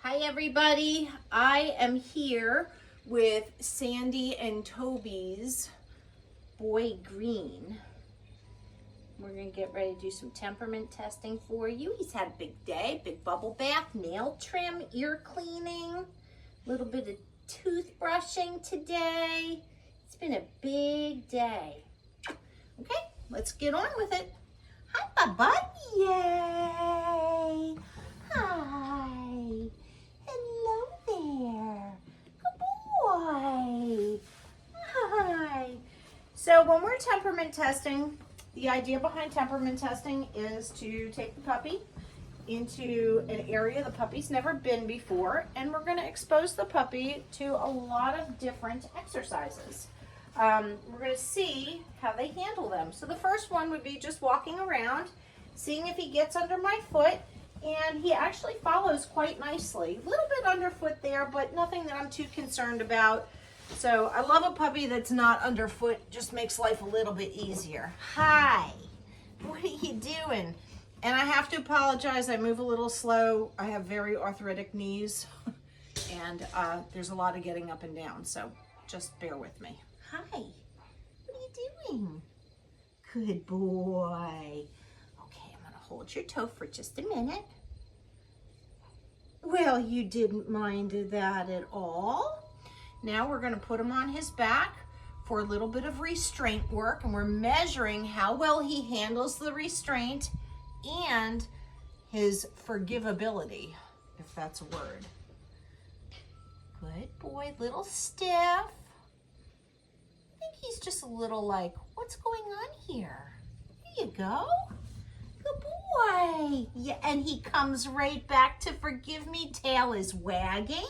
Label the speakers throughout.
Speaker 1: Hi everybody, I am here with Sandy and Toby's Boy Green. We're gonna get ready to do some temperament testing for you. He's had a big day, big bubble bath, nail trim, ear cleaning, a little bit of toothbrushing today. It's been a big day. Okay, let's get on with it. Hi, Bubba. Yay. Hi. Hello there. Good boy. Hi. So when we're temperament testing, the idea behind temperament testing is to take the puppy into an area the puppy's never been before, and we're going to expose the puppy to a lot of different exercises. We're going to see how they handle them. So the first one would be just walking around, seeing if he gets under my foot, and he actually follows quite nicely. A little bit underfoot there, but nothing that I'm too concerned about. So I love a puppy that's not underfoot, just makes life a little bit easier. Hi, what are you doing? And I have to apologize, I move a little slow. I have very arthritic knees, and there's a lot of getting up and down, so just bear with me. Hi, what are you doing? Good boy. Okay, I'm gonna hold your toe for just a minute. Well, you didn't mind that at all. Now we're gonna put him on his back for a little bit of restraint work, and we're measuring how well he handles the restraint and his forgivability, if that's a word. Good boy, little stiff. I think he's just a little like, what's going on here? There you go. Good boy. Yeah, and he comes right back to forgive me. Tail is wagging.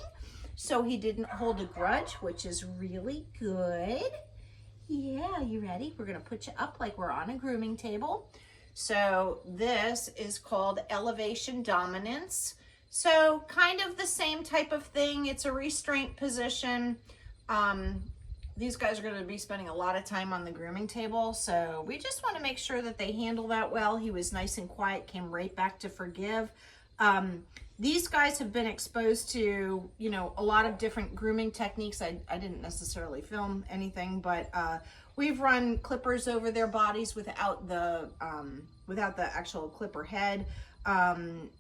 Speaker 1: So he didn't hold a grudge, which is really good. Yeah, you ready? We're gonna put you up like we're on a grooming table. So this is called elevation dominance. So kind of the same type of thing. It's a restraint position. These guys are going to be spending a lot of time on the grooming table, so we just want to make sure that they handle that well. He was nice and quiet, came right back to forgive. These guys have been exposed to, you know, a lot of different grooming techniques. I didn't necessarily film anything, but we've run clippers over their bodies without the actual clipper head.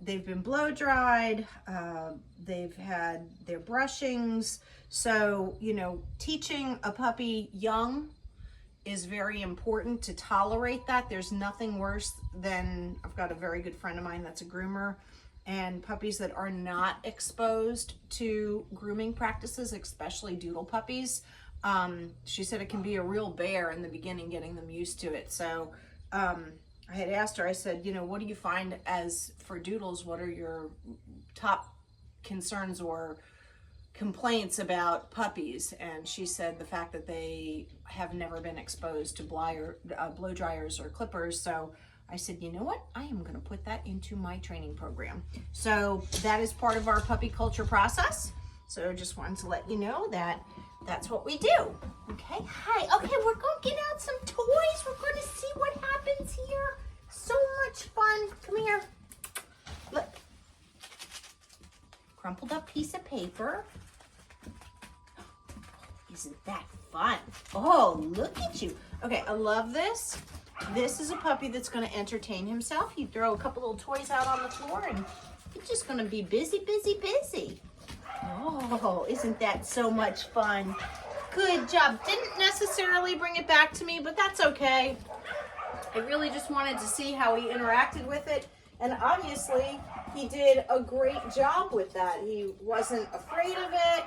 Speaker 1: They've been blow dried. They've had their brushings. So, you know, teaching a puppy young is very important to tolerate that. There's nothing worse than, I've got a very good friend of mine that's a groomer, and puppies that are not exposed to grooming practices, especially doodle puppies. She said it can be a real bear in the beginning getting them used to it. So I had asked her, I said, you know, what do you find as for doodles, what are your top concerns or complaints about puppies? And she said the fact that they have never been exposed to blow dryers or clippers. So I said, you know what? I am going to put that into my training program. So that is part of our puppy culture process. So just wanted to let you know that that's what we do. Okay, hi. Okay, we're going to get out some toys. We're going to see what happens here. So much fun. Come here. Look. Crumpled up piece of paper. Isn't that fun? Oh, look at you. Okay, I love this. This is a puppy that's going to entertain himself. You throw a couple little toys out on the floor and he's just going to be busy, busy, busy. Oh, isn't that so much fun? Good job. Didn't necessarily bring it back to me, but that's okay. I really just wanted to see how he interacted with it. And obviously, he did a great job with that. He wasn't afraid of it.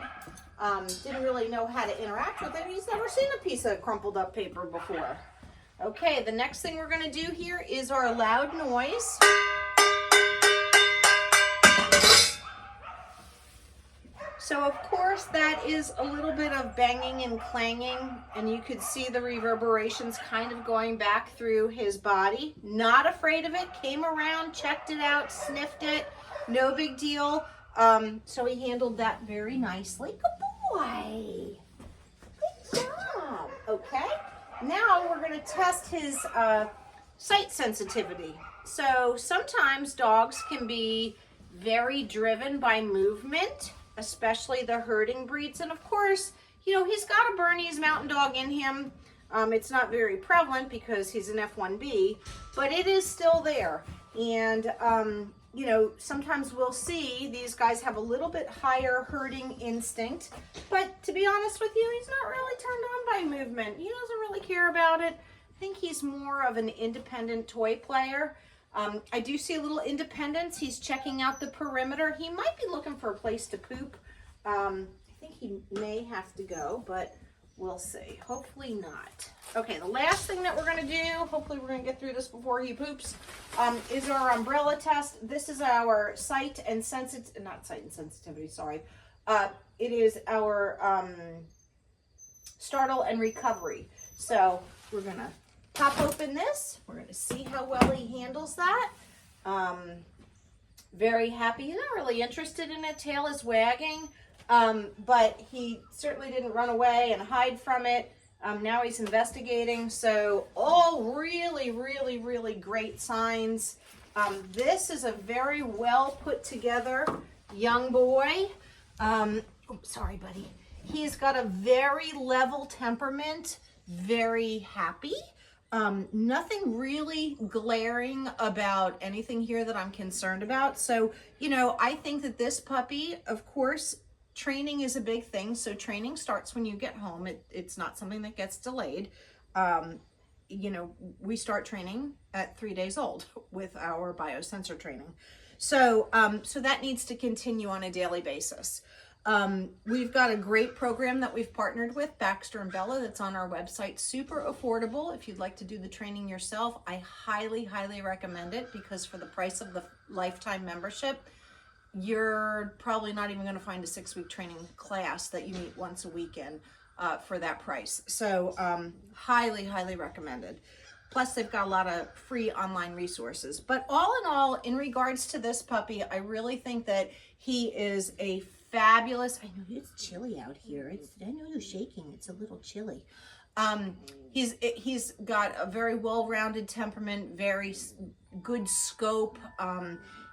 Speaker 1: Didn't really know how to interact with it. He's never seen a piece of crumpled up paper before. Okay, the next thing we're going to do here is our loud noise. So of course that is a little bit of banging and clanging, and you could see the reverberations kind of going back through his body. Not afraid of it, came around, checked it out, sniffed it, no big deal. So he handled that very nicely. Good boy. Good job. Okay, now we're going to test his sight sensitivity. So sometimes dogs can be very driven by movement, especially the herding breeds. And of course, you know, he's got a Bernese Mountain Dog in him. It's not very prevalent because he's an F1B, but it is still there. And, you know, sometimes we'll see these guys have a little bit higher herding instinct, but to be honest with you, he's not really turned on by movement. He doesn't really care about it. I think he's more of an independent toy player. I do see a little independence. He's checking out the perimeter. He might be looking for a place to poop. I think he may have to go, but we'll see. Hopefully not. Okay, the last thing that we're going to do, hopefully we're going to get through this before he poops, is our umbrella test. This is our sight and sensitivity, sorry. It is our startle and recovery. So we're going to pop open this. We're going to see how well he handles that. Very happy. He's not really interested in it. Tail is wagging. But he certainly didn't run away and hide from it. Now he's investigating. So all really, really, really great signs. This is a very well put together young boy. Oh, sorry, buddy. He's got a very level temperament, very happy. Nothing really glaring about anything here that I'm concerned about. So, you know, I think that this puppy, of course, training is a big thing. So training starts when you get home. It's not something that gets delayed. You know, we start training at 3 days old with our biosensor training. So, so that needs to continue on a daily basis. We've got a great program that we've partnered with, Baxter and Bella, that's on our website. Super affordable. If you'd like to do the training yourself, I highly, highly recommend it, because for the price of the lifetime membership, you're probably not even going to find a 6-week training class that you meet once a week in for that price. So highly, highly recommended. Plus, they've got a lot of free online resources. But all in all, in regards to this puppy, I really think that he is a fabulous. I know it's chilly out here. I know you're shaking. It's a little chilly. He's got a very well-rounded temperament, very good scope.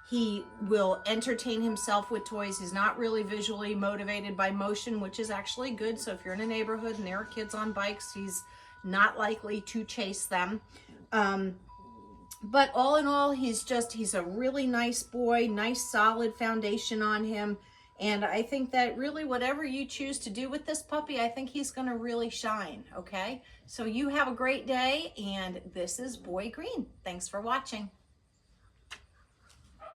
Speaker 1: He will entertain himself with toys. He's not really visually motivated by motion, which is actually good. So if you're in a neighborhood and there are kids on bikes, he's not likely to chase them. But all in all, he's a really nice boy, nice solid foundation on him. And I think that really whatever you choose to do with this puppy, I think he's going to really shine, okay? So you have a great day, and this is Boy Green. Thanks for watching.